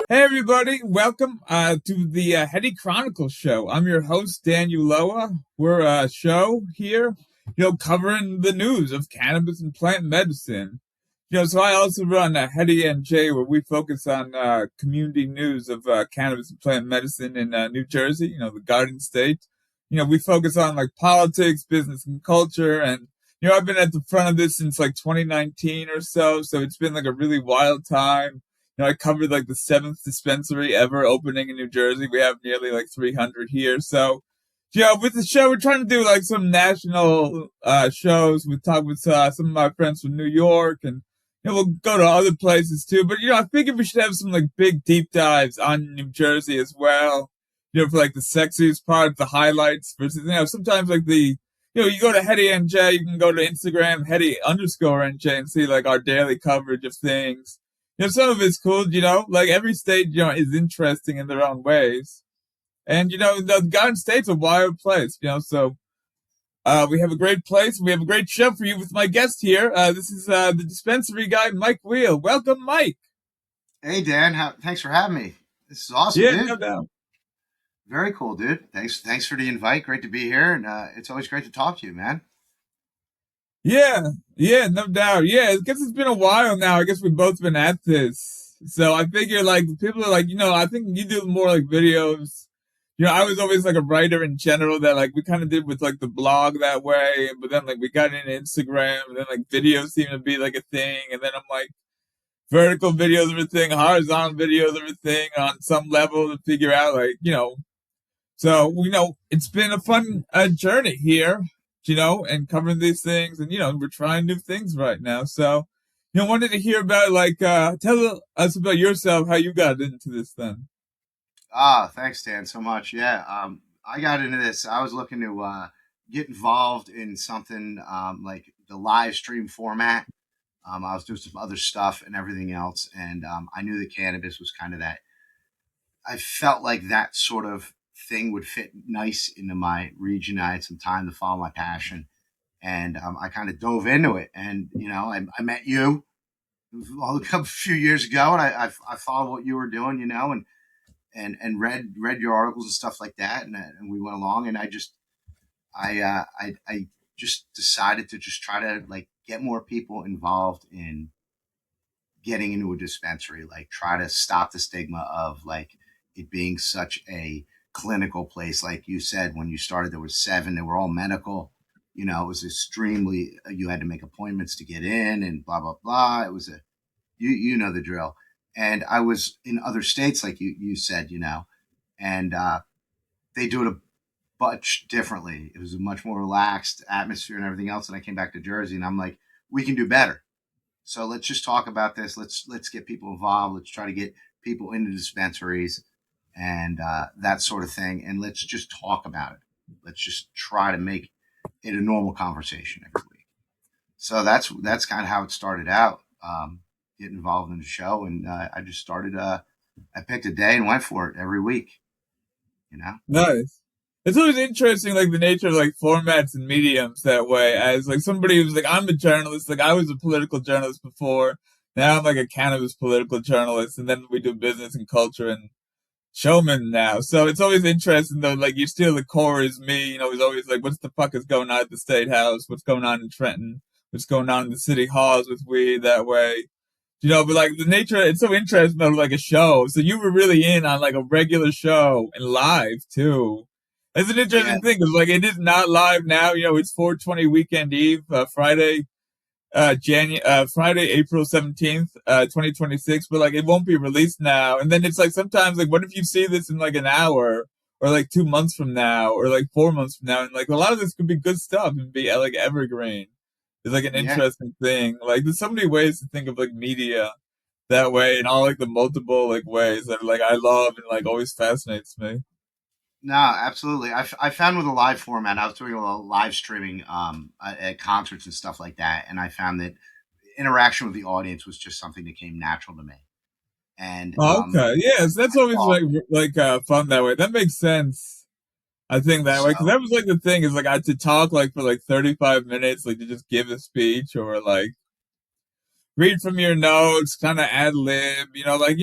Hey everybody, welcome to the Heady Chronicle show. I'm your host, Dan Ulloa. We're a show here, covering the news of cannabis and plant medicine. So I also run Heady NJ, where we focus on community news of cannabis and plant medicine in New Jersey, the Garden State. We focus on like politics, business, and culture. And, I've been at the front of this since like 2019 or so. So it's been like a really wild time. I covered like the seventh dispensary ever opening in New Jersey. We have nearly like 300 here. So, with the show, we're trying to do like some national shows. We talk with some of my friends from New York, and we'll go to other places too. But I figured we should have some like big deep dives on New Jersey as well. For like the sexiest part, the highlights versus sometimes like you go to Heady NJ, you can go to Instagram Heady_NJ and see like our daily coverage of things. Some of it's cool, like every state, is interesting in their own ways. And, the Garden State's a wild place, so we have a great place. We have a great show for you with my guest here. This is the Dispensary Guy Mike Wiehl. Welcome, Mike. Hey, Dan. Thanks for having me. This is awesome, Yeah, no dude. doubt. Very cool, dude. Thanks for the invite. Great to be here, and it's always great to talk to you, man. Yeah, no doubt. Yeah, I guess it's been a while now. I guess we've both been at this. So I figure like people are like, I think you do more like videos. I was always like a writer in general that like we kind of did with like the blog that way, but then like we got into Instagram and then like videos seem to be like a thing. And then I'm like vertical videos are a thing, horizontal videos are a thing on some level to figure out like, so, it's been a fun journey here, and covering these things. And, we're trying new things right now. So, wanted to hear about, like, tell us about yourself, how you got into this then. Thanks, Dan, so much. Yeah, I got into this. I was looking to get involved in something like the live stream format. I was doing some other stuff and everything else, and I knew that cannabis was kind of that. I felt like that sort of thing would fit nice into my region. I had some time to follow my passion, and I kind of dove into it. And I met you a couple few years ago, and I followed what you were doing, and read your articles and stuff like that, and we went along, and I just decided to just try to like get more people involved in getting into a dispensary, like try to stop the stigma of like it being such a clinical place. Like you said, when you started, there was seven, they were all medical. It was extremely, you had to make appointments to get in and blah, blah, blah. It was you know the drill. And I was in other states, like you said, and they do it a much differently. It was a much more relaxed atmosphere and everything else. And I came back to Jersey, and I'm like, we can do better. So let's just talk about this. Let's get people involved. Let's try to get people into dispensaries and that sort of thing. And let's just talk about it. Let's just try to make it a normal conversation every week. So that's kind of how it started out. Getting involved in the show, and I just started. I picked a day and went for it every week. You know. Nice. It's always interesting, like the nature of like formats and mediums that way. As like somebody who's like, I'm a journalist, like I was a political journalist before. Now I'm like a cannabis political journalist, and then we do business and culture and showman now. So it's always interesting though, like you still the core is me, it's always like what's the fuck is going on at the State House, what's going on in Trenton, what's going on in the city halls with weed that way. But like the nature it's so interesting though, like a show. So you were really in on like a regular show and live too. It's an Yeah. interesting thing because like it is not live now, it's 420 weekend eve, Friday, April 17th, 2026, but like it won't be released now. And then it's like sometimes like what if you see this in like an hour or like 2 months from now or like 4 months from now? And like a lot of this could be good stuff and be like evergreen. It's like an Yeah. interesting thing. Like there's so many ways to think of like media that way and all like the multiple like ways that like I love and like always fascinates me. No, absolutely. I found with a live format, I was doing a lot of live streaming at concerts and stuff like that, and I found that interaction with the audience was just something that came natural to me. And Oh, okay. Yes, that's I always thought like fun that way. That makes sense. I think that way because so. that was like the thing is like I had to talk like for like 35 minutes, like to just give a speech or like read from your notes, kind of ad lib, like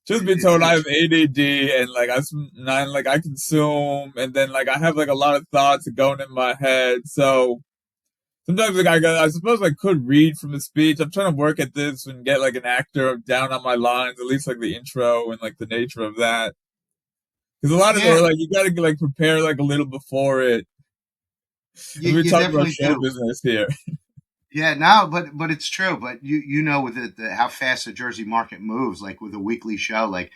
Truth be It's told, I it's have ADD and like I consume and then like I have like a lot of thoughts going in my head. So sometimes like I suppose I could read from the speech. I'm trying to work at this and get like an actor down on my lines, at least like the intro and like the nature of that. Because a lot of yeah. it, like you got to like prepare like a little before it. You, And we you talk about definitely show do. business here. Yeah, no, but it's true. But you know with the how fast the Jersey market moves, like with a weekly show, like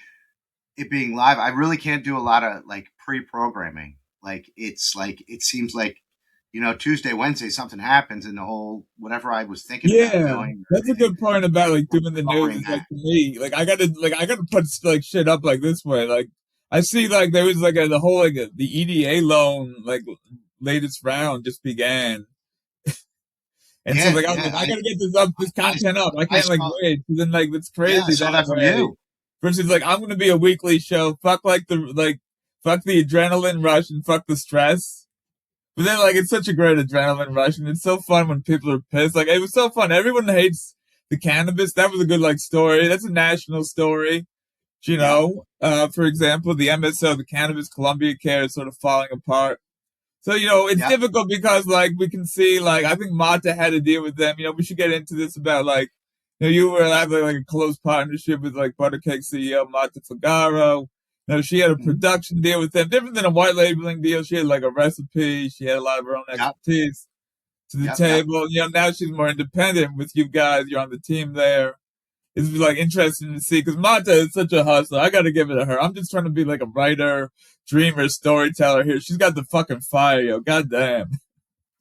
it being live, I really can't do a lot of like pre-programming. Like it seems like Tuesday, Wednesday something happens and the whole whatever I was thinking about Yeah, doing or that's a anything, good point about like we're doing the news. covering Is like that. to me, like I gotta put like shit up like this way. Like I see like there was like the whole the EDA loan like latest round just began, and so Yeah, like I was yeah. like I gotta get this I content up. I I can't like saw wait. So then like it's yeah, I crazy saw that that from way. you. Versus like I'm gonna be a weekly show. Fuck the adrenaline rush and fuck the stress. But then, like, it's such a great adrenaline rush, and it's so fun when people are pissed. Like, it was so fun. Everyone hates the cannabis. That was a good, like, story. That's a national story. Yep, For example, the MSO, the Cannabis Columbia Care is sort of falling apart. So, it's yep, difficult because, like, we can see, like, I think Mata had to deal with them. We should get into this about, like, you were having, like, a close partnership with, like, Buttercake CEO Mata Fagaro. She had a mhm, production deal with them, different than a white labeling deal. She had, like, a recipe. She had a lot of her own yep, expertise to the yep. table. Now she's more independent with you guys. You're on the team there. It's like interesting to see because Mata is such a hustler. I got to give it to her. I'm just trying to be like a writer, dreamer, storyteller here. She's got the fucking fire, yo. God damn.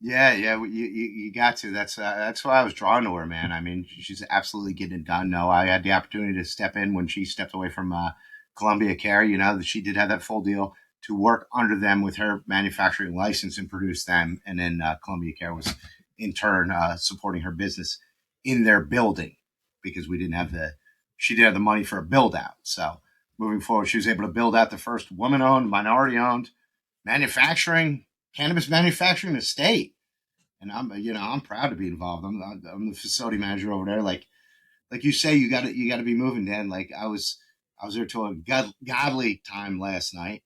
Yeah, yeah, you got to. That's why I was drawn to her, man. I mean, she's absolutely getting it done. No, I had the opportunity to step in when she stepped away from Columbia Care. That she did have that full deal to work under them with her manufacturing license and produce them, and then Columbia Care was in turn supporting her business in their building because she didn't have the money for a build out. So moving forward, she was able to build out the first woman owned, minority owned manufacturing cannabis manufacturing estate, and I'm proud to be involved. I'm the facility manager over there. Like you say, you got to be moving, Dan. Like I was there till a godly time last night,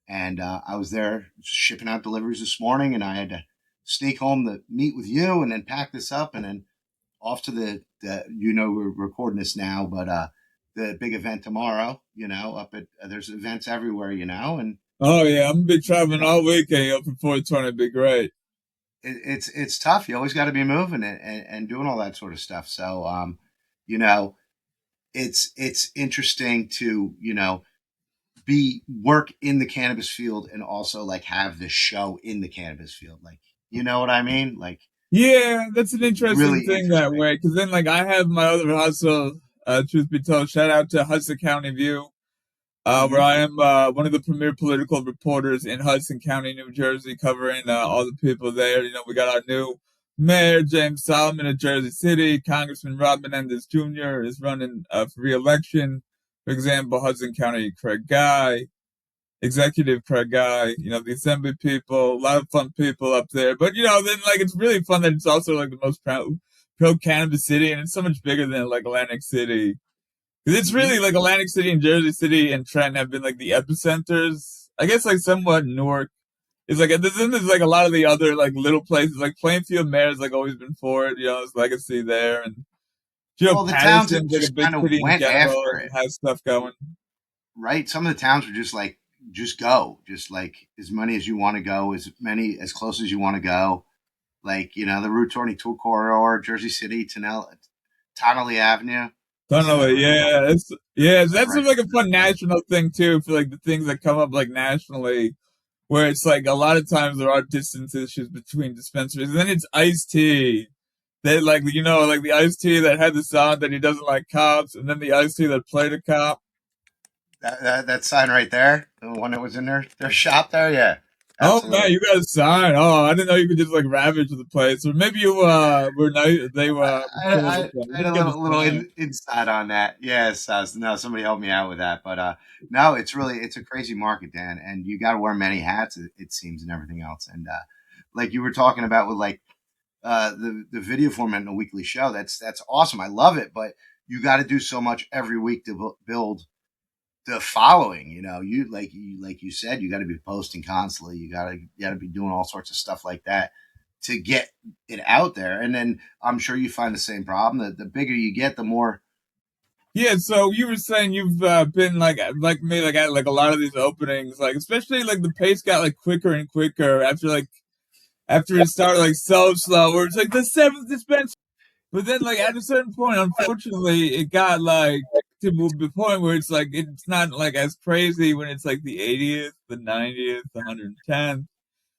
and I was there shipping out deliveries this morning, and I had to sneak home to meet with you, and then pack this up, and then off to we're recording this now, but the big event tomorrow. Up at there's events everywhere, and Oh yeah, I'm gonna be traveling you know, all weekend up for 420. It'd be great. it's tough. You always got to be moving and doing all that sort of stuff. So, you know, it's interesting to be work in the cannabis field and also like have the show in the cannabis field. Like, you know what I mean? Like, Yeah, that's an interesting really thing that interesting. way. Because then, like, I have my other hustle. Truth be told, shout out to Hudson County View, where Hmm. I am one of the premier political reporters in Hudson County, New Jersey, covering all the people there. We got our new mayor, James Solomon of Jersey City. Congressman Rob Menendez Jr. is running for re-election. For example, Hudson County Craig Guy, Executive Craig Guy, the Assembly people, a lot of fun people up there. But, then, like, it's really fun that it's also, like, the most pro cannabis city, and it's so much bigger than, like, Atlantic City. Because it's Hmm. really like Atlantic City and Jersey City and Trenton have been like the epicenters. I guess like somewhat Newark is like there's like a lot of the other like little places like Plainfield Mayor's like always been for it. His legacy there, and Well, the towns that Patterson's like a just big kind of city in went general after and it, has stuff going. right? Some of the towns were just like, just go, just like as many as you want to go, as close as you want to go. Like, the Route 22 corridor, Jersey City, Tonnelle Avenue. Totally, yeah, Like that's right like a there. fun national thing too for like the things that come up like nationally, where it's like a lot of times there are distance issues between dispensaries, and then it's iced tea. They like like the iced tea that had the song that he doesn't like cops, and then the iced tea that played a cop. That sign right there, the one that was in their shop there. Yeah, Oh man, absolutely. you got a sign. Oh, I didn't know you could just like ravage the place. Or maybe you were nice. They were cool with that. I You had didn't a get a little sign. inside on that. Yes, no, somebody helped me out with that. But no, it's a crazy market, Dan, and you got to wear many hats. It seems, and everything else. And like you were talking about with like the video format in a weekly show, that's awesome. I love it, but you got to do so much every week to build. the following. Like you said, you got to be posting constantly. You got to be doing all sorts of stuff like that to get it out there. And then I'm sure you find the same problem. The bigger you get, the more. Yeah, so you were saying you've been like me, like at like a lot of these openings, like especially like the pace got like quicker and quicker after it started like so slow, where it's like the seventh dispensary. But then like at a certain point, unfortunately, it got like to the point where it's like it's not like as crazy when it's like the 80th, the 90th, the 110th.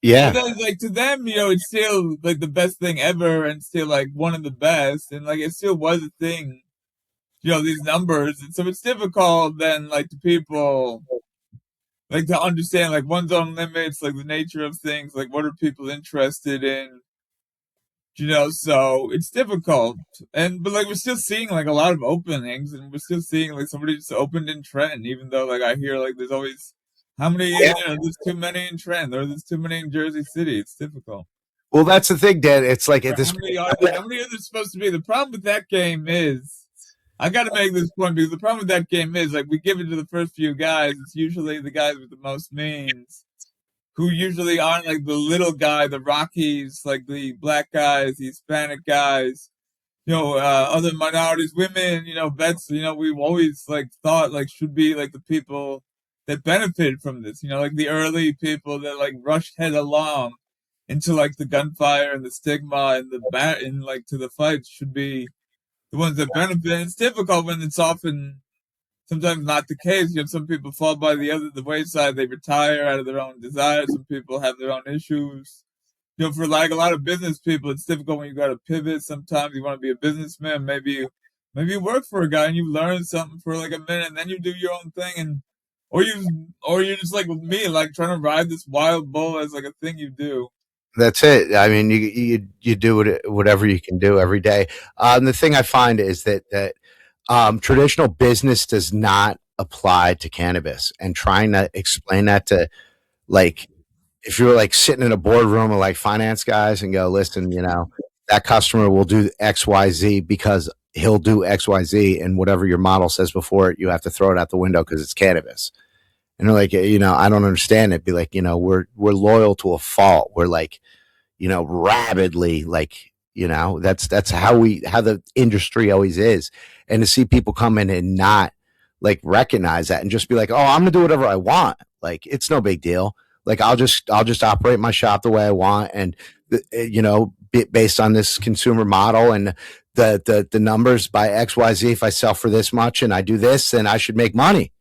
But Yeah. then like to them, it's still like the best thing ever and still like one of the best, and like it still was a thing, these numbers. And so it's difficult then like to people like to understand like one's own limits, like the nature of things, like what are people interested in, so it's difficult. But like we're still seeing like a lot of openings, and we're still seeing like somebody just opened in Trenton, even though like I hear like there's always how many, there's too many in Trenton, or there's too many in Jersey City. It's difficult. Well, that's the thing, Dan. It's like at Or this how many are there? How many are there supposed to be? The problem with that game is, I got to make this point, because the problem with that game is like we give it to the first few guys. It's usually the guys with the most means, who usually aren't like the little guy, the Rockies, like the black guys, the Hispanic guys, other minorities, women, vets, we've always like thought like should be like the people that benefited from this, like the early people that like rushed head along into like the gunfire and the stigma and the bat and like to the fight should be the ones that benefit. And it's difficult when it's often sometimes not the case. Some people fall by the wayside. They retire out of their own desires. Some people have their own issues. For like a lot of business people, it's difficult when you got to pivot. Sometimes you want to be a businessman. Maybe you work for a guy and you learn something for like a minute, and then you do your own thing, or you're just like with me, like trying to ride this wild bull as like a thing you do. That's it. I mean, you do whatever you can do every day. The thing I find is that traditional business does not apply to cannabis, and trying to explain that to, like, if you're like sitting in a boardroom of like finance guys and go, listen, that customer will do XYZ because he'll do XYZ, and whatever your model says before it, you have to throw it out the window because it's cannabis. And they're like, I don't understand it. Be like, we're loyal to a fault. We're like, rabidly, like, that's how the industry always is. And to see people come in and not like recognize that and just be like, oh, I'm gonna do whatever I want. Like, it's no big deal. Like, I'll just operate my shop the way I want. And, based on this consumer model and the numbers by XYZ, if I sell for this much and I do this, then I should make money.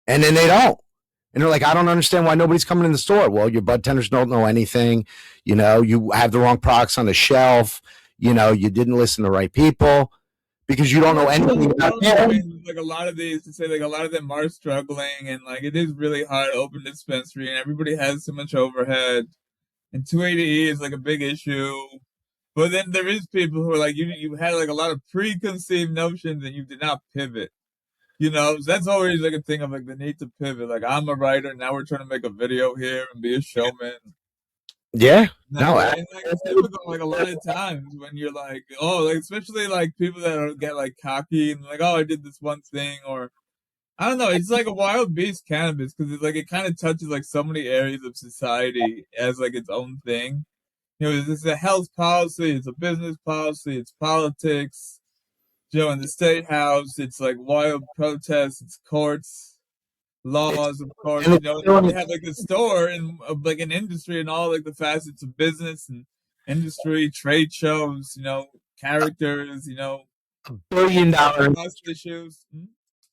And then they don't. And they're like, I don't understand why nobody's coming in the store. Well, your bud tenders don't know anything. You have the wrong products on the shelf. You didn't listen to the right people because you don't know anything about it. Like a lot of these, to say like a lot of them are struggling, and like it is really hard to open dispensary, and everybody has so much overhead, and 280E is like a big issue. But then there is people who are like, you had like a lot of preconceived notions and you did not pivot. That's always like a thing of like the need to pivot. Like, I'm a writer, now we're trying to make a video here and be a showman. Yeah. And like it's difficult like a lot of times when you're like, oh, like especially like people that get like cocky and like, oh, I did this one thing, or I don't know. It's like a wild beast, cannabis, because it's like it kind of touches like so many areas of society as like its own thing. It's a health policy, it's a business policy, it's politics. In the state house, it's like wild protests, it's courts, laws, of course. They have like a store and like an industry and all like the facets of business and industry, trade shows, characters, $1 billion issues.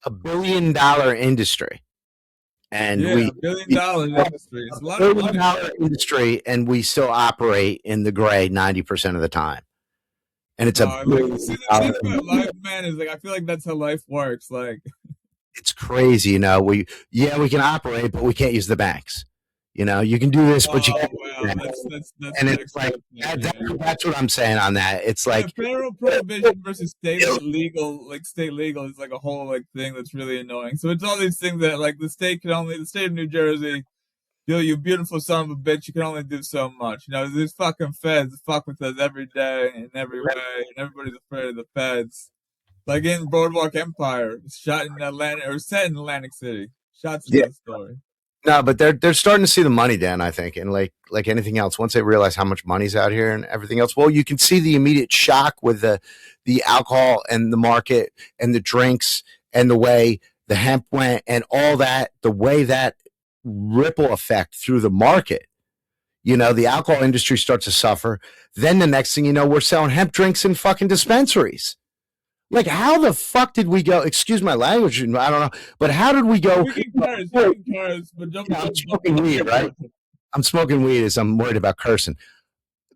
$1 billion industry. And yeah, $1 billion industry. It's a lot of money. $1 billion industry, and we still operate in the gray 90% of the time. And it's like, the thing about life, man, is like I feel like that's how life works. Like, it's crazy, we can operate, but we can't use the banks. You can do this, but you can't. Wow. That's and it's like that's what I'm saying on that. It's like federal prohibition versus state legal. Like, state legal is like a whole like thing that's really annoying. So it's all these things that like the state of New Jersey, you beautiful son of a bitch, you can only do so much. These fucking feds fuck with us every day in every way, and everybody's afraid of the feds. like in Boardwalk Empire, shot in Atlanta or set in Atlantic City. Shots in Yeah. that story. No, but they're starting to see the money, Dan, I think. And like anything else, once they realize how much money's out here and everything else, well, you can see the immediate shock with the alcohol and the market and the drinks and the way the hemp went and all that, the way that ripple effect through the market. You know, the alcohol industry starts to suffer. Then the next thing you know, we're selling hemp drinks in fucking dispensaries. Like, how the fuck did we go? Excuse my language, I don't know, but how did we go? We can curse, but don't. I'm smoking weed, right? I'm smoking weed as I'm worried about cursing,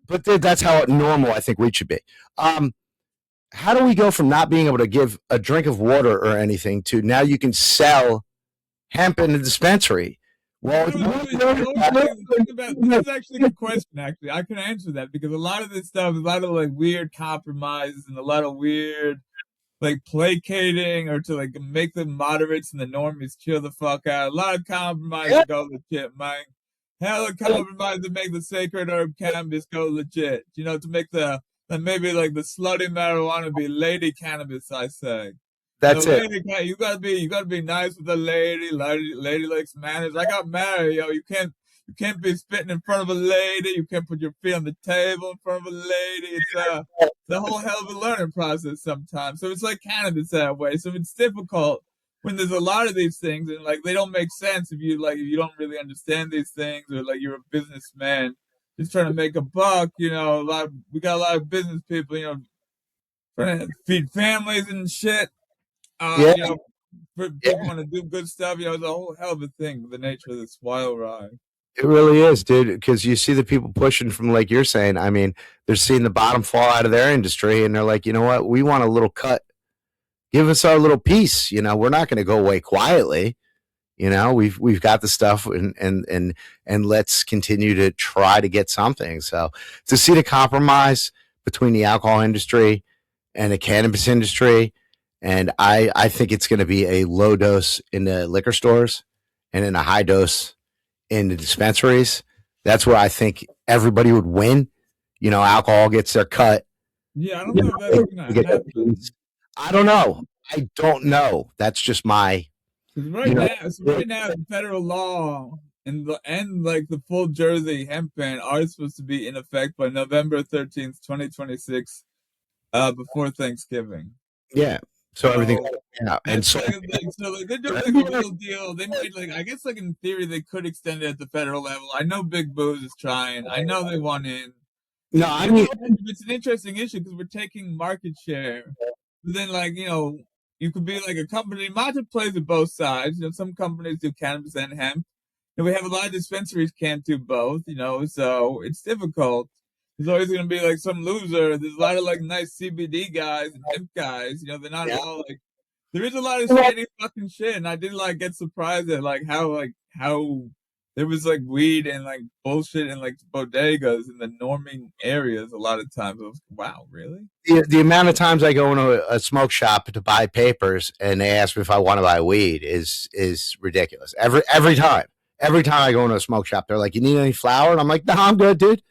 but that's how normal I think weed should be. How do we go from not being able to give a drink of water or anything to now you can sell hemp in the dispensary? Well, that's actually a good question. Actually, I can answer that because a lot of this stuff is a lot of like weird compromises and a lot of weird like placating or to like make the moderates and the normies chill the fuck out. A lot of compromise to go legit, man. Hella compromise to make the sacred herb cannabis go legit. You know, to make the maybe like the slutty marijuana be lady cannabis. I say. That's so, it. Lady, you gotta be nice with the lady likes manners. I got married, yo. You can't be spitting in front of a lady. You can't put your feet on the table in front of a lady. It's the whole hell of a learning process sometimes. So it's like cannabis that way. So it's difficult when there's a lot of these things and like they don't make sense if you don't really understand these things or like you're a businessman just trying to make a buck. You know, we got a lot of business people. You know, trying to feed families and shit. Yeah. You know, people want to do good stuff. You know, it's a whole hell of a thing, the nature of this wild ride. It really is, dude, because you see the people pushing from, like you're saying, I mean, they're seeing the bottom fall out of their industry, and they're like, you know what? We want a little cut. Give us our little piece. You know, we're not going to go away quietly. You know, we've got the stuff, and let's continue to try to get something. So to see the compromise between the alcohol industry and the cannabis industry, and I think it's going to be a low dose in the liquor stores and in a high dose in the dispensaries. That's where I think everybody would win. You know, alcohol gets their cut. Yeah, I don't know if that's going to happen. I don't know. I don't know. That's just my. Right now, the federal law and like the full Jersey hemp ban are supposed to be in effect by November 13th, 2026, before Thanksgiving. Yeah. So everything, and so like they're doing like a real deal. They might like, I guess like in theory they could extend it at the federal level. I know Big Booze is trying. I know they want in. No, I mean it's an interesting issue because we're taking market share. But then like you could be like a company. Mata plays at both sides. You know, some companies do cannabis and hemp, and we have a lot of dispensaries can't do both. You know, so it's difficult. There's always going to be like some loser. There's a lot of like nice CBD guys and hemp guys. You know, they're not all like. There is a lot of shady fucking shit, and I did like get surprised at like how there was like weed and like bullshit in like bodegas in the norming areas. A lot of times, I was wow, really? The amount of times I go into a smoke shop to buy papers and they ask me if I want to buy weed is ridiculous. Every time I go into a smoke shop, they're like, "You need any flour?" And I'm like, "No, I'm good, dude."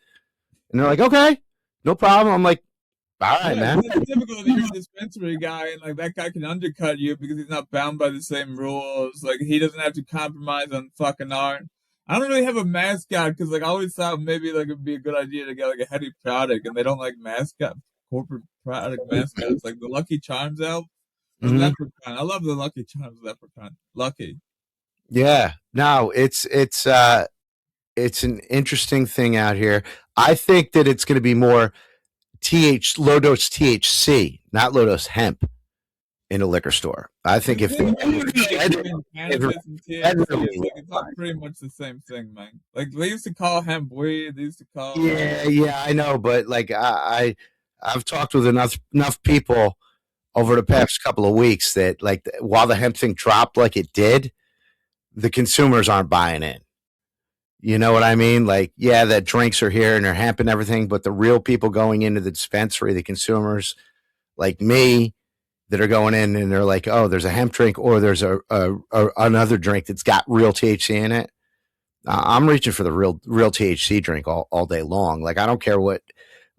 And they're like, "Okay, no problem." I'm like, "All right, man." It's difficult if you're a dispensary guy and like that guy can undercut you because he's not bound by the same rules. Like he doesn't have to compromise on fucking art. I don't really have a mascot because like I always thought maybe like it'd be a good idea to get like a Heady product, and they don't like corporate product mascots like the Lucky Charms elf. Leprechaun. I love the Lucky Charms leprechaun. Lucky. Yeah. No, it's an interesting thing out here. I think that it's going to be more low dose THC, not low dose hemp in a liquor store. I think if it's not pretty much the same thing, man. Like they used to call hemp weed. They used to call yeah, I know, but like I've talked with enough people over the past couple of weeks that like while the hemp thing dropped like it did, the consumers aren't buying in. You know what I mean? Like, yeah, that drinks are here and they're hemp and everything, but the real people going into the dispensary, the consumers like me that are going in and they're like, oh, there's a hemp drink or there's another drink that's got real THC in it. I'm reaching for the real THC drink all day long. Like, I don't care what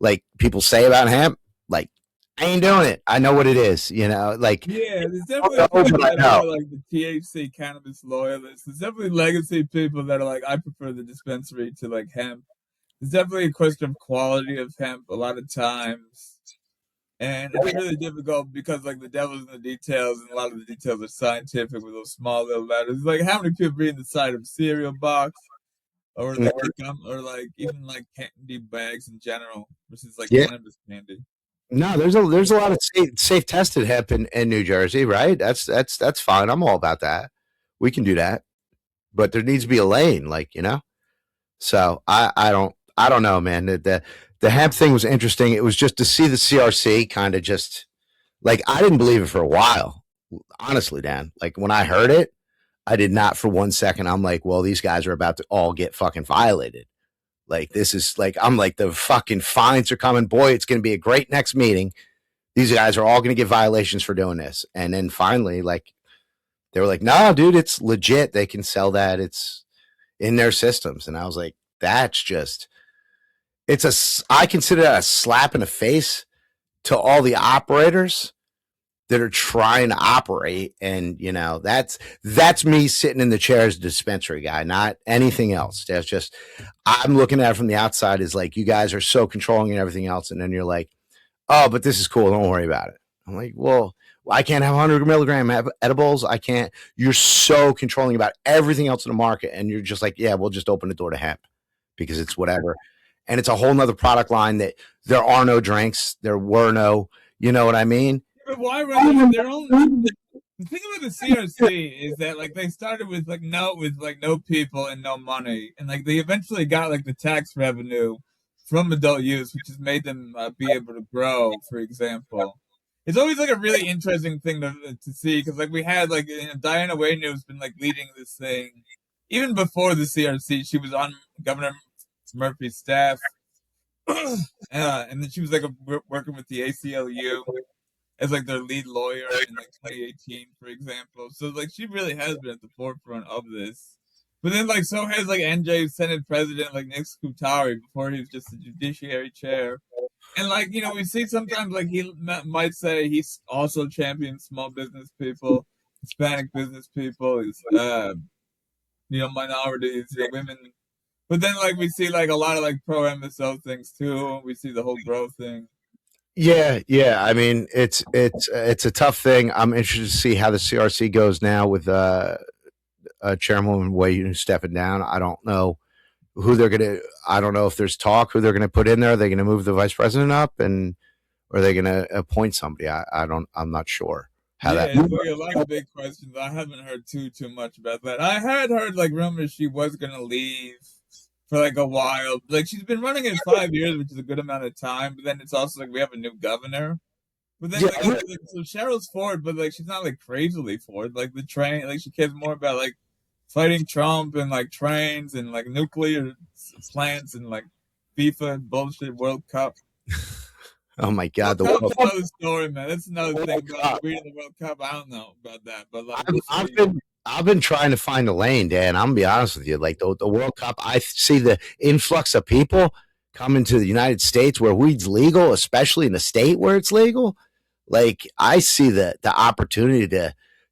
like people say about hemp. Like, I ain't doing it. I know what it is. Like Yeah, there's definitely know, people but I that know. are like the THC cannabis loyalists. There's definitely legacy people that are like, I prefer the dispensary to like hemp. There's definitely a question of quality of hemp a lot of times. And it's really difficult because like the devil's in the details, and a lot of the details are scientific with those small little letters. Like how many people read the side of a cereal box or like the gum or like even like candy bags in general versus like Yeah. cannabis candy. No, there's a lot of safe tested hemp in New Jersey, right? That's fine. I'm all about that. We can do that, but there needs to be a lane, like So I don't know, man. The hemp thing was interesting. It was just to see the CRC kind of just like I didn't believe it for a while, honestly, Dan. Like when I heard it, I did not for 1 second. I'm like, well, these guys are about to all get fucking violated. Like this is like I'm like the fucking fines are coming. Boy, it's going to be a great next meeting. These guys are all going to get violations for doing this. And then finally, like they were like, no, dude, it's legit. They can sell that. It's in their systems. And I was like, that's just I consider that a slap in the face to all the operators that are trying to operate. And that's me sitting in the chair as a dispensary guy, not anything else. That's just I'm looking at it from the outside as like you guys are so controlling and everything else. And then you're like, oh, but this is cool. Don't worry about it. I'm like, well, I can't have 100 milligram edibles. I can't. You're so controlling about everything else in the market. And you're just like, yeah, we'll just open the door to hemp because it's whatever. And it's a whole nother product line that there are no drinks. There were no, you know what I mean? But why run their own? The thing about the CRC is that like they started with no people and no money, and like they eventually got like the tax revenue from adult use, which has made them be able to grow. For example, it's always like a really interesting thing to see because like we had like Diana Wayneu has been like leading this thing even before the CRC. She was on Governor Murphy's staff, and then she was like working with the ACLU as like their lead lawyer in like 2018, for example. So like she really has been at the forefront of this. But then like so has like NJ Senate President like Nick Scutari before he was just the Judiciary Chair. And like we see sometimes like he might say he's also champions small business people, Hispanic business people, minorities, women. But then like we see like a lot of like pro MSO things too. We see the whole bro thing. Yeah. I mean, it's a tough thing. I'm interested to see how the CRC goes now with Chairwoman Wiehl stepping down. I don't know who they're gonna. I don't know if there's talk who they're gonna put in there. Are they gonna move the vice president up, and are they gonna appoint somebody? I'm not sure how that. It's like a lot of big questions. I haven't heard too much about that. I had heard like rumors she was gonna leave for like a while. Like she's been running in 5 years, which is a good amount of time. But then it's also like we have a new governor. But then so Cheryl's for it, but like she's not like crazily for it. Like the train, like she cares more about like fighting Trump and like trains and like nuclear plants and like FIFA bullshit World Cup. Oh my God, the World Cup's another story, man. That's another thing about reading the World Cup. I don't know about that, but like I've been trying to find a lane, Dan. I'm gonna be honest with you. Like the World Cup, I see the influx of people coming to the United States where weed's legal, especially in the state where it's legal. Like I see the opportunity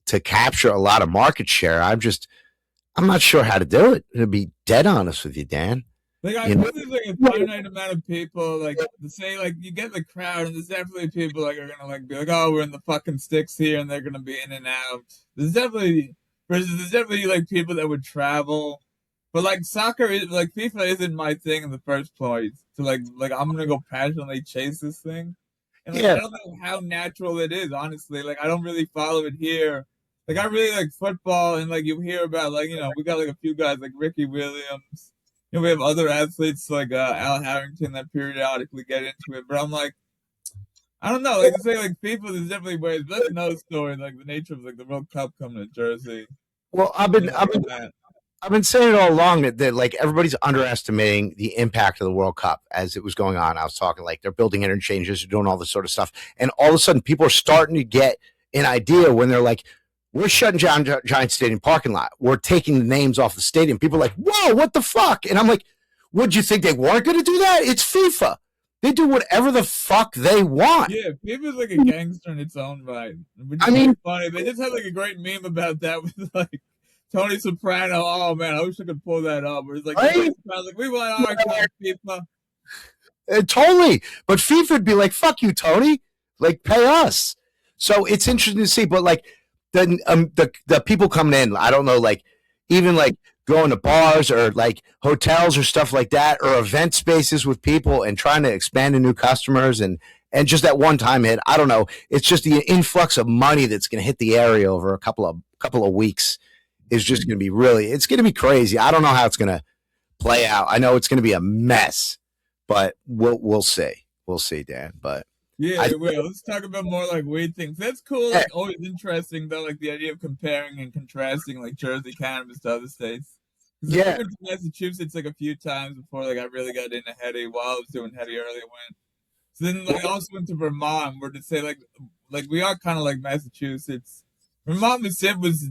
to capture a lot of market share. I'm not sure how to do it. To be dead honest with you, Dan. Like I think there's like a finite amount of people like to say like you get the crowd and there's definitely people like are gonna like be like, oh, we're in the fucking sticks here and they're gonna be in and out. There's definitely like people that would travel. But like soccer is like FIFA isn't my thing in the first place. So like I'm gonna go passionately chase this thing. And like I don't know how natural it is, honestly. Like I don't really follow it here. Like I really like football and like you hear about like, we got like a few guys like Ricky Williams. We have other athletes like Al Harrington that periodically get into it, but I'm like, I don't know. Like to say, like people, there's definitely ways. But that's another story. Like the nature of like the World Cup coming to Jersey. Well, I've been saying it all along that like everybody's underestimating the impact of the World Cup as it was going on. I was talking like they're building interchanges, they're doing all this sort of stuff, and all of a sudden people are starting to get an idea when they're like, we're shutting down Giant Stadium parking lot. We're taking the names off the stadium. People are like, whoa, what the fuck? And I'm like, would you think they weren't going to do that? It's FIFA. They do whatever the fuck they want. Yeah, Piva's like a gangster in its own right. Which is like funny. They just had like a great meme about that with like Tony Soprano. Oh man, I wish I could pull that up. Where it's like, Tony Soprano's like, we want our time, FIFA. Totally. But FIFA would be like, fuck you, Tony. Like, pay us. So it's interesting to see. But like the people coming in, I don't know, like even like going to bars or like hotels or stuff like that, or event spaces with people and trying to expand to new customers and just that one time hit. I don't know. It's just the influx of money that's going to hit the area over a couple of weeks is just going to be it's going to be crazy. I don't know how it's going to play out. I know it's going to be a mess, but we'll see. We'll see, Dan. But yeah, let's talk about more like weird things. That's cool. Like, always interesting though, like the idea of comparing and contrasting like Jersey cannabis to other states. Yeah, I went to Massachusetts like a few times before like I really got into Heady while I was doing Heady early when. So then like I also went to Vermont where to say like we are kind of like Massachusetts. Vermont was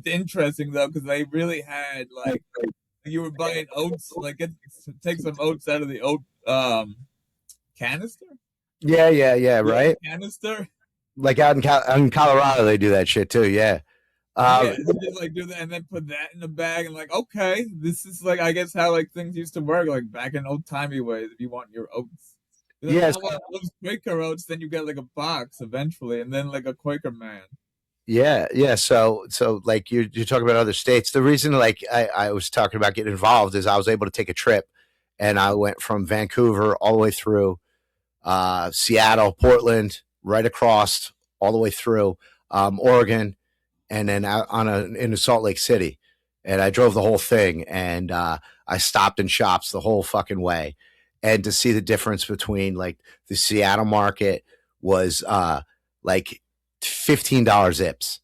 interesting though because they really had like you were buying oats, like take some oats out of the oat canister. Yeah, right. Canister. Like out in Colorado, they do that shit too. Yeah. Just like do that and then put that in the bag and like, okay, this is like I guess how like things used to work like back in old timey ways. If you want your oats, yes, those Quaker oats, then you get like a box eventually, and then like a Quaker man. Yeah. So like you're talking about other states. The reason like I was talking about getting involved is I was able to take a trip, and I went from Vancouver all the way through Seattle, Portland, right across all the way through Oregon. And then out into Salt Lake City, and I drove the whole thing, and I stopped in shops the whole fucking way, and to see the difference between like the Seattle market was like $15 zips,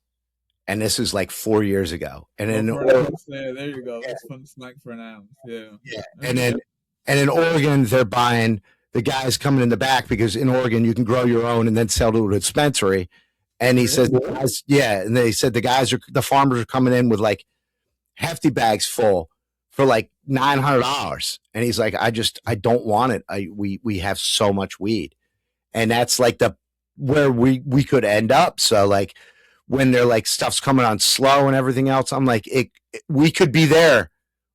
and this is like 4 years ago, and then there you go, that's fun slang for an ounce, yeah, and then in Oregon they're buying the guys coming in the back because in Oregon you can grow your own and then sell to a dispensary. And he says, and they said the farmers are coming in with like hefty bags full for like $900. And he's like, I don't want it. We have so much weed. And that's like where we could end up. So like when they're like stuff's coming on slow and everything else, I'm like, we could be there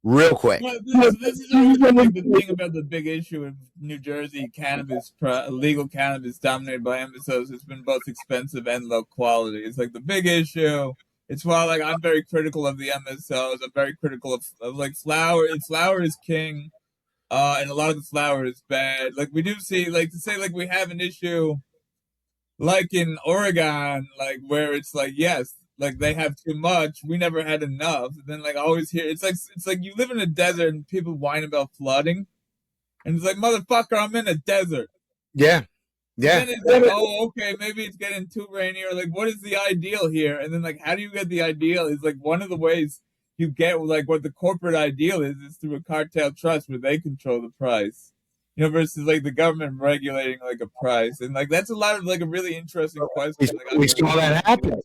real quick. Well, this is always like the thing about the big issue in New Jersey cannabis, legal cannabis dominated by MSOs. It's been both expensive and low quality. It's like the big issue. It's why like I'm very critical of the MSOs. I'm very critical of like flower. Flower is king, and a lot of the flower is bad. Like we do see, like to say like we have an issue, like in Oregon, like where it's like yes. Like they have too much. We never had enough. And then like I always hear it's like you live in a desert and people whine about flooding, and it's like motherfucker, I'm in a desert. Yeah. And then it's like, oh, okay, maybe it's getting too rainy, or like what is the ideal here? And then like how do you get the ideal? Is like one of the ways you get like what the corporate ideal is through a cartel trust where they control the price. You know, versus like the government regulating like a price, and like that's a lot of like a really interesting question. We saw that happen.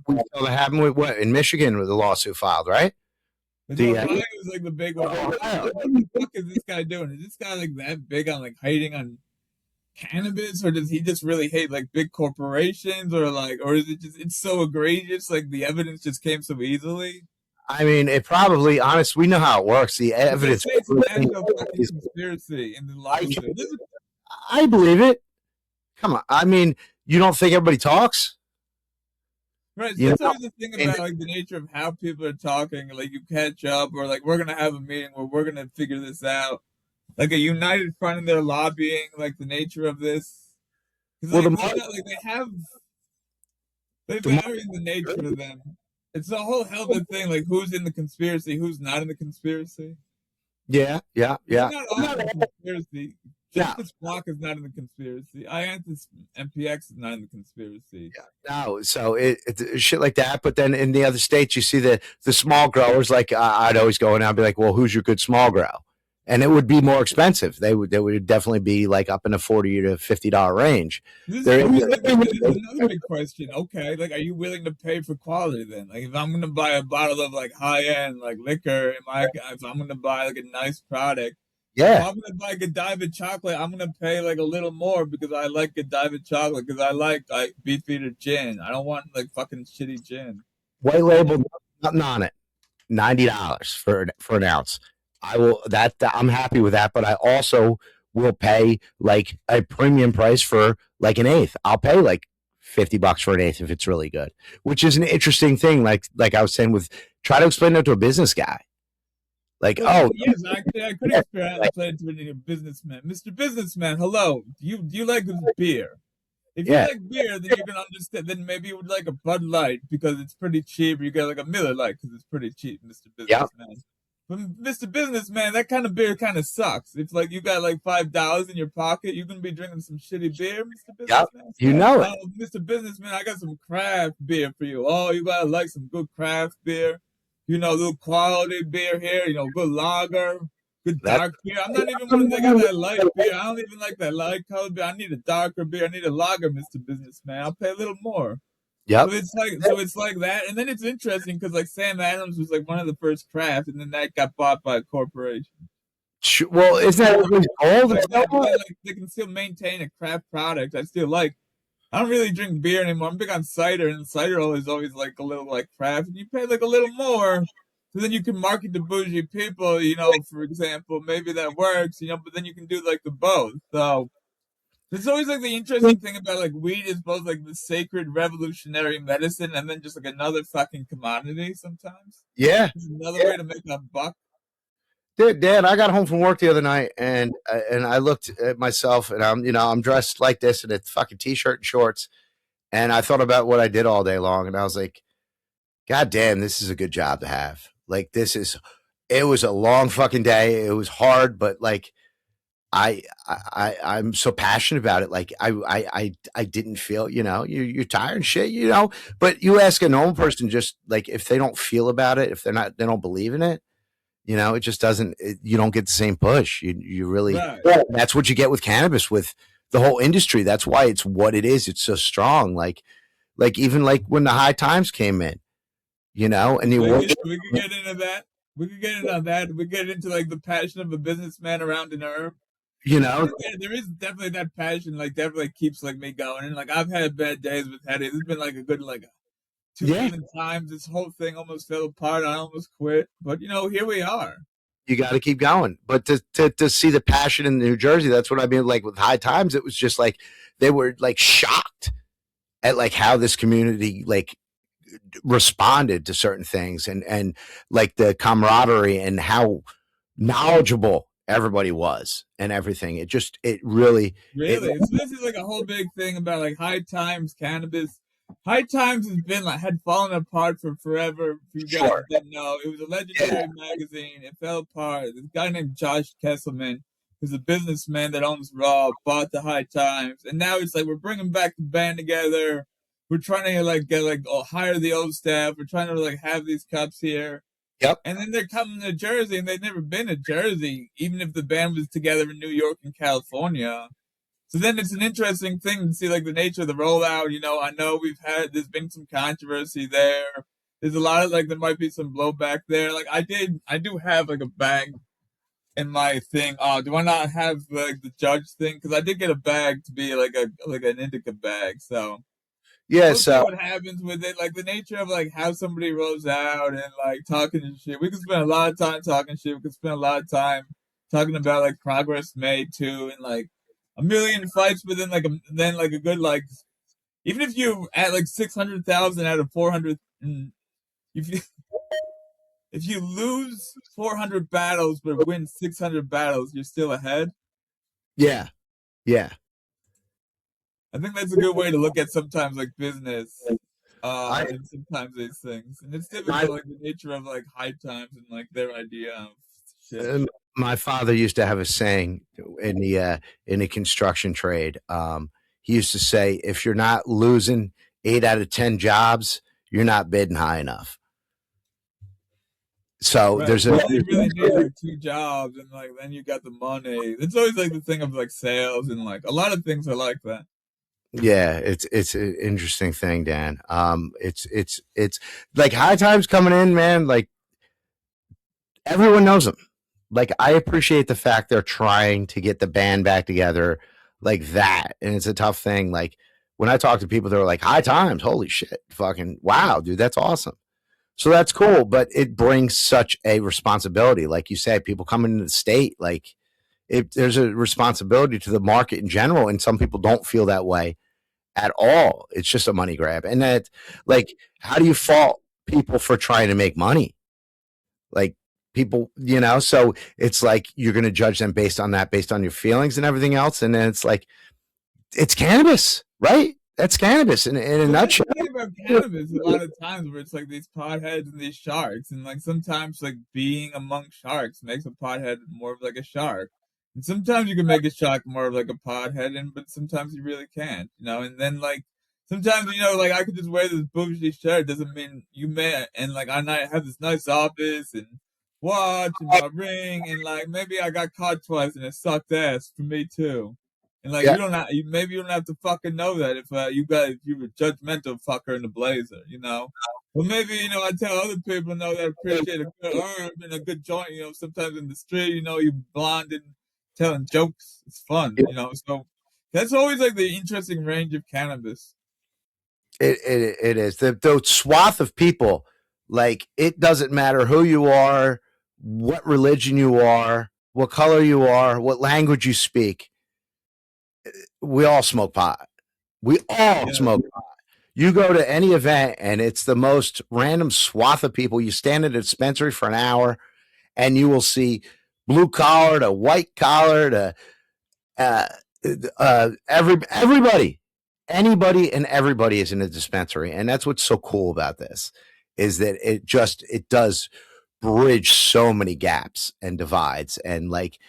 We saw that happen with what in Michigan with the lawsuit filed, right? It was like the big one. What the fuck is this guy doing? Is this guy like that big on like hating on cannabis, or does he just really hate like big corporations, or is it just it's so egregious? Like the evidence just came so easily. I mean, it probably, honest, we know how it works. The evidence is conspiracy in the lawsuit. I believe it. Come on. I mean, you don't think everybody talks? Right. So that's always the thing about like the nature of how people are talking. Like you catch up, or like we're going to have a meeting where we're going to figure this out. Like a united front in their lobbying, like the nature of this. Well, like, they vary in the nature of them. It's a whole hell of a thing, like who's in the conspiracy, who's not in the conspiracy. Yeah. Not all in the conspiracy. Justice Block is not in the conspiracy. Ianthus MPX is not in the conspiracy. Yeah, no, so it shit like that. But then in the other states, you see the small growers. Like I'd always go and I'd be like, well, who's your good small grow? And it would be more expensive. They would definitely be like up in the $40 to $50 range. This is another big question. Okay, like, are you willing to pay for quality then? Like, if I'm going to buy a bottle of like high end like liquor, if I'm going to buy like a nice product, If Yeah. I'm gonna buy Godiva chocolate, I'm gonna pay like a little more because I like Godiva chocolate because I like Beefeater gin. I don't want like fucking shitty gin. White label, nothing on it. $90 for an ounce. I will that I'm happy with that, but I also will pay like a premium price for like an eighth. I'll pay like $50 for an eighth if it's really good, which is an interesting thing. Like I was saying, with try to explain that to a business guy. Like, Well, oh, yes, I could yeah, explain to a businessman. Mr. Businessman, hello. Do you like beer? If you yeah, like beer, then you can understand. Then maybe you would like a Bud Light because it's pretty cheap. You get like a Miller Lite because it's pretty cheap, Mr. yeah, Businessman. But Mr. Businessman, that kind of beer kind of sucks. If like you got like $5 in your pocket, you can be drinking some shitty beer, Mr. yeah. Businessman. You know it. Oh, Mr. Businessman, I got some craft beer for you. Oh, you gotta like some good craft beer. Little quality beer here. Good lager, good That dark beer. I'm not even one of they got that light beer. I don't even like that light colored beer. I need a darker beer. I need a lager, Mr. Businessman. I'll pay a little more. yep. So it's like that, and then it's interesting because like Sam Adams was like one of the first craft, and then that got bought by a corporation. Well, isn't that everybody's goal? Like that, but then, like they can still maintain a craft product. I don't really drink beer anymore. I'm big on cider, and cider is always like a little like craft, and you pay like a little more. So then you can market to bougie people, for example, maybe that works, but then you can do like the both. So it's always like the interesting thing about like weed is both like the sacred revolutionary medicine and then just like another fucking commodity sometimes. Yeah. It's another way to make a buck. Dude, Dan, I got home from work the other night and I looked at myself and I'm dressed like this in a fucking t-shirt and shorts. And I thought about what I did all day long and I was like, God damn, this is a good job to have. Like it was a long fucking day. It was hard, but like I'm so passionate about it. Like I didn't feel, you're tired and shit, but you ask a normal person just like if they don't feel about it, if they don't believe in it, it just doesn't, you don't get the same push. You really, Right. That's what you get with cannabis, with the whole industry. That's why it's what it is. It's so strong. Like even like when the high times came in, and you we could get into that. We could get into that. We get into like the passion of a businessman around an herb. There is definitely that passion, like definitely keeps like me going. And like I've had bad days with Heady. There's been like a good like 2 million times this whole thing almost fell apart. I almost quit, but here we are. You got to keep going. But to see the passion in New Jersey, that's what I mean. Like with High Times, it was just like they were like shocked at like how this community like responded to certain things and like the camaraderie and how knowledgeable everybody was and everything. It really. So this is like a whole big thing about like High Times Cannabis. High Times had fallen apart for forever. If you guys didn't know, it was a legendary magazine. It fell apart. This guy named Josh Kesselman, who's a businessman that owns Raw, bought the High Times, and now it's like we're bringing back the band together. We're trying to like get like hire the old staff. We're trying to like have these cups here. Yep. And then they're coming to Jersey, and they've never been to Jersey, even if the band was together in New York and California. So then it's an interesting thing to see like the nature of the rollout. I know there's been some controversy there. There's a lot of like there might be some blowback there. Like I do have like a bag in my thing. Do I not have like the judge thing? Because I did get a bag to be like an indica bag. So yeah, we'll see what happens with it. Like the nature of like how somebody rolls out and like talking and shit. We could spend a lot of time talking shit. We could spend a lot of time talking about like progress made too, and like a million fights, but then a good like, even if you at like 600,000 out of 400, if you lose 400 battles but win 600 battles, you're still ahead. Yeah. I think that's a good way to look at sometimes like business, and sometimes these things, and it's difficult like the nature of like High Times and like their idea of shit. My father used to have a saying in the construction trade. He used to say, if you're not losing 8 out of 10 jobs, you're not bidding high enough. So there's you really need like 2 jobs, and like then you got the money. It's always like the thing of like sales, and like a lot of things are like that. Yeah, it's an interesting thing, Dan. It's like High Times coming in, man. Like everyone knows them. like I appreciate the fact they're trying to get the band back together like that. And it's a tough thing. Like when I talk to people, they're like, high times, holy shit, fucking wow, dude, that's awesome. So that's cool, but it brings such a responsibility. Like you said, people coming into the state, like there's a responsibility to the market in general, and some people don't feel that way at all. It's just a money grab. And that, like, how do you fault people for trying to make money? Like, people, so it's like you're going to judge them based on that, based on your feelings and everything else. And then it's like, it's cannabis, right? That's cannabis in a nutshell. The thing about cannabis a lot of times where it's like these potheads and these sharks, and like sometimes like being among sharks makes a pothead more of like a shark. And sometimes you can make a shark more of like a pothead, but sometimes you really can't, And then like sometimes like I could just wear this bougie shirt doesn't mean you may, and like I have this nice office and watch and my ring, and like maybe I got caught twice and it sucked ass for me too. And like you don't have, maybe you don't have to fucking know that if you're a judgmental fucker in the blazer, But maybe I tell other people that appreciate a good herb and a good joint. Sometimes in the street, you blonde and telling jokes. It's fun, So that's always like the interesting range of cannabis. It is the swath of people. Like it doesn't matter who you are, what religion you are, what color you are, what language you speak. We all smoke pot. We all smoke pot. You go to any event and it's the most random swath of people. You stand at a dispensary for an hour and you will see blue collar to white collar to everybody. Anybody and everybody is in a dispensary. And that's what's so cool about this is that it does bridge so many gaps and divides. And like,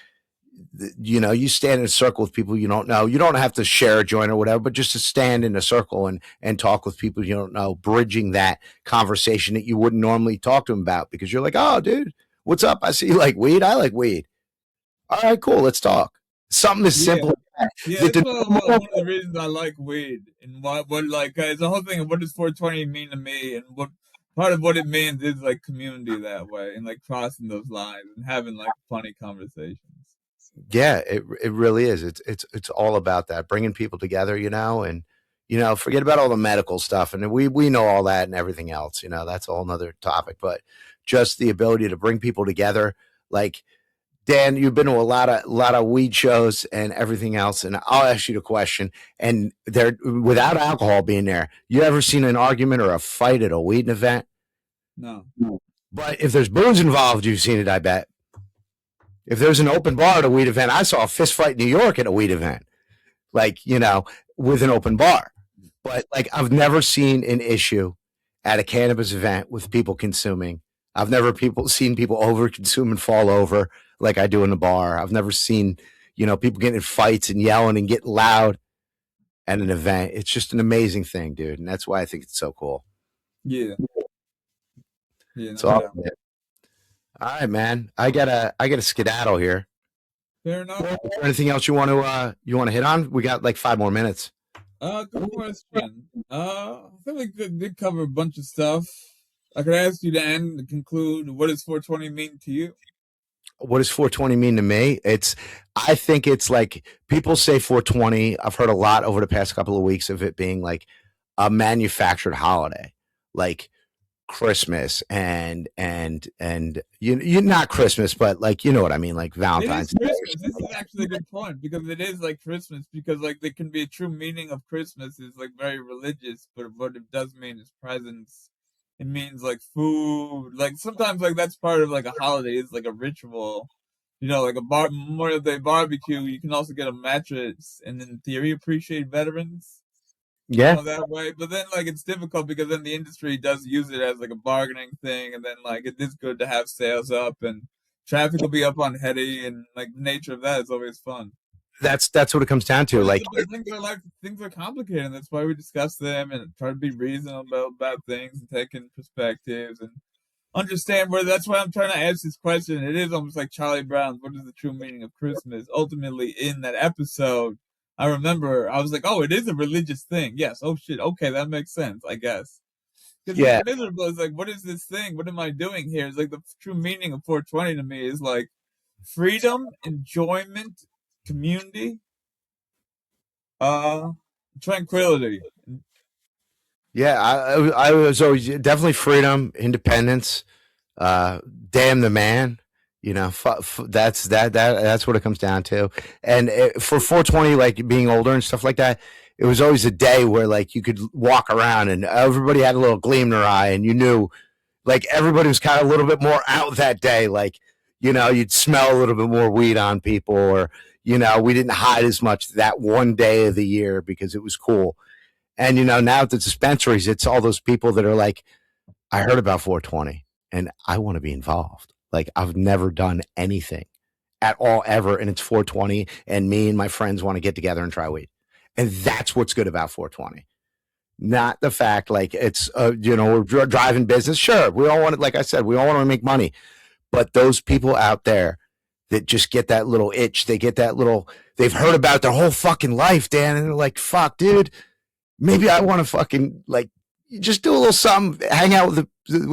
you stand in a circle with people you don't know. You don't have to share a joint or whatever, but just to stand in a circle and talk with people you don't know, bridging that conversation that you wouldn't normally talk to them about because you're like, oh, dude, what's up? I see you like weed. I like weed. All right, cool. Let's talk. Something as simple. Yeah, that's one of the reasons I like weed. And what like, it's the whole thing of what does 420 mean to me, and what part of what it means is like community that way, and like crossing those lines and having like funny conversations. Yeah, it really is. It's all about that, bringing people together, and forget about all the medical stuff, and we know all that and everything else. That's a whole nother topic. But just the ability to bring people together, like Dan, you've been to a lot of weed shows and everything else, and I'll ask you the question. And there, without alcohol being there, you ever seen an argument or a fight at a weed event? No. But if there's booze involved, you've seen it, I bet. If there's an open bar at a weed event, I saw a fist fight in New York at a weed event, like, with an open bar. But like, I've never seen an issue at a cannabis event with people consuming. I've never seen people over consume and fall over like I do in the bar. I've never seen, people getting in fights and yelling and getting loud at an event. It's just an amazing thing, dude. And that's why I think it's so cool. Yeah. It's awesome, man. All right, man. I gotta skedaddle here. Fair enough. Anything else you want to hit on? We got like 5 more minutes. Good question. I think we did cover a bunch of stuff. I could ask you to conclude. What does 420 mean to you? What does 420 mean to me? I think it's like people say 420. I've heard a lot over the past couple of weeks of it being like a manufactured holiday, like Christmas and you not Christmas, but like, you know what I mean? Like Valentine's Day. This is actually a good point because it is like Christmas, because like there can be a true meaning of Christmas is like very religious, but what it does mean is presents. It means like food, like sometimes like that's part of like a holiday. It's like a ritual, like a Memorial Day barbecue. You can also get a mattress and in theory appreciate veterans. Yeah, that way. But then like it's difficult because then the industry does use it as like a bargaining thing, and then like it is good to have sales up and traffic will be up on Heady, and like the nature of that is always fun. That's what it comes down to. Like things are complicated, and that's why we discuss them and try to be reasonable about things and take in perspectives and understand where. That's why I'm trying to ask this question. It is almost like Charlie Brown's "What is the true meaning of Christmas?" Ultimately, in that episode, I remember I was like, "Oh, it is a religious thing." Yes. Oh shit. Okay, that makes sense. I guess. Because it's miserable. It's like, what is this thing? What am I doing here? It's like the true meaning of 420 to me is like, freedom, enjoyment, community, tranquility. Yeah, I was always definitely freedom, independence, damn the man. You know, that's what it comes down to. And for 420, like being older and stuff like that, it was always a day where like you could walk around and everybody had a little gleam in their eye, and you knew like everybody was kind of a little bit more out that day. Like, you know, you'd smell a little bit more weed on people, or you know, we didn't hide as much that one day of the year because it was cool. And you know, now at the dispensaries, it's all those people that are like, I heard about 420 and I want to be involved. Like I've never done anything at all ever, and it's 420, and me and my friends want to get together and try weed. And that's what's good about 420. Not the fact like it's you know, we're driving business. Sure, we all want it. Like I said, we all want to make money, but those people out there that just get that little itch, they get that little. They've heard about their whole fucking life, Dan, and they're like, "Fuck, dude, maybe I want to fucking like just do a little something, hang out with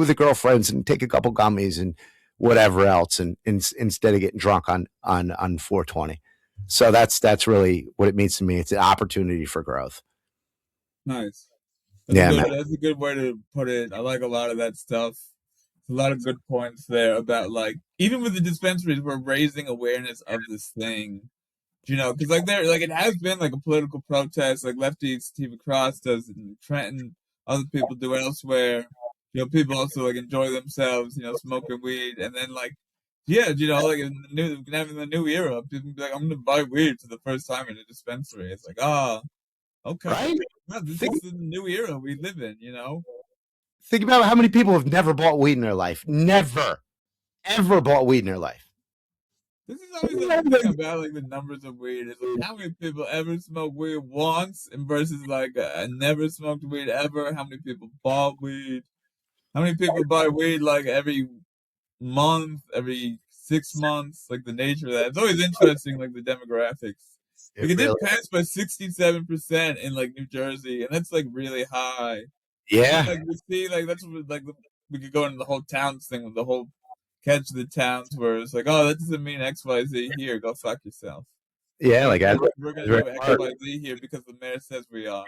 the girlfriends and take a couple gummies and whatever else, and instead of getting drunk on 420." So that's really what it means to me. It's an opportunity for growth. Nice. That's a good way to put it. I like a lot of that stuff. A lot of good points there about like even with the dispensaries, we're raising awareness of this thing. You know, because like it has been like a political protest. Like lefties, Stephen Cross does it in Trenton. Other people do it elsewhere. You know, people also like enjoy themselves. You know, smoking weed, and then like, yeah, you know, like in the new era, people be like, I'm gonna buy weed for the first time in a dispensary. It's like, okay, right. this is the new era we live in. You know, Think about how many people have never bought weed in their life. Never, ever bought weed in their life. this is always the thing about like the numbers of weed. Is like how many people ever smoke weed once, and versus like never smoked weed ever. How many people bought weed? How many people buy weed like every month, every 6 months? Like the nature of that. It's always interesting, like the demographics. Like it did pass by 67% in like New Jersey, and that's like really high. Yeah. Like we see, like that's what, like we could go into the whole towns thing with the whole catch the towns where it's like, oh, that doesn't mean XYZ here. Go fuck yourself. Yeah, like we're gonna do XYZ here because the mayor says we are.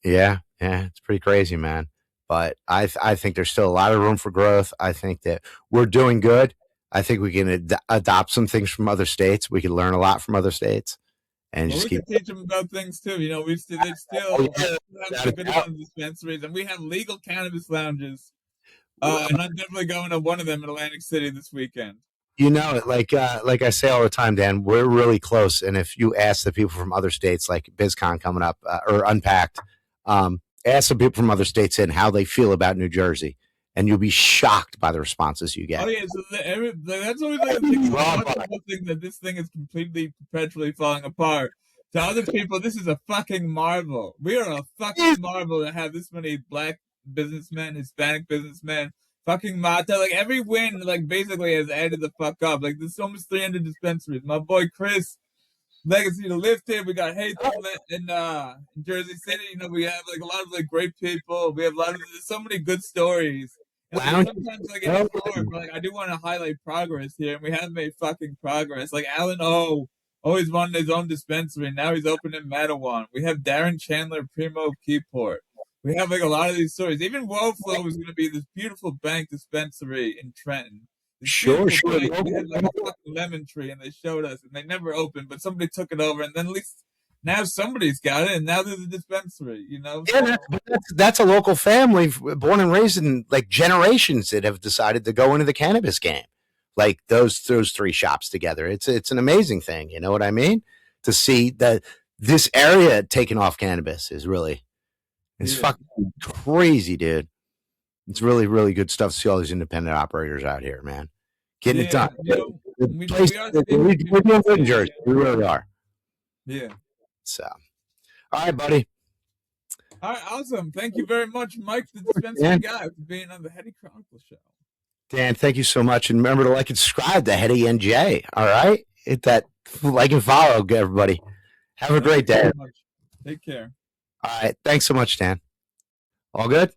Yeah, it's pretty crazy, man. But I think there's still a lot of room for growth. I think that we're doing good. I think we can adopt some things from other states. We can learn a lot from other states, and Well, just we keep. can teach them about things too. You know, we still have some good dispensaries, and we have legal cannabis lounges. And I'm definitely going to one of them in Atlantic City this weekend. You know, like I say all the time, Dan, we're really close. And if you ask the people from other states, like BizCon coming up or Unpacked, ask some people from other states and how they feel about New Jersey, and you'll be shocked by the responses you get. Oh yeah, so that's always like a wonderful thing that this thing is completely perpetually falling apart. To other people, this is a fucking marvel. We are a fucking marvel to have this many black businessmen, Hispanic businessmen, fucking Mata. Like every win, like basically has added the fuck up. Like there's almost 300 dispensaries. My boy Chris, legacy to lift here. We got Heady in Jersey City. You know, we have like a lot of like great people. We have a lot of there's so many good stories. And like, sometimes like it's hard, but like I do want to highlight progress here, and we have made fucking progress. Like Alan O always wanted his own dispensary. Now he's open in Mattawan. We have Darren Chandler, Primo of Keyport. We have like a lot of these stories. Even Woflow is going to be this beautiful bank dispensary in Trenton. Sure. We had like a fucking lemon tree, and they showed us, and they never opened, but somebody took it over, and then at least now somebody's got it, and now there's a dispensary. You know, yeah, that's a local family born and raised in like generations that have decided to go into the cannabis game. Like those three shops together, it's an amazing thing. You know what I mean? To see that this area taking off cannabis is really, it's fucking crazy, dude. It's really, really good stuff to see all these independent operators out here, man. Getting it done. You know, we're doing good in Jersey. We really are. Yeah. So, all right, buddy. All right, awesome. Thank you very much, Mike, the Dispensary Guy, for being on the Heady Chronicle show. Dan, thank you so much. And remember to like and subscribe to Heady NJ. All right? Hit that like and follow, everybody. Have a great day. Take care. All right. Thanks so much, Dan. All good?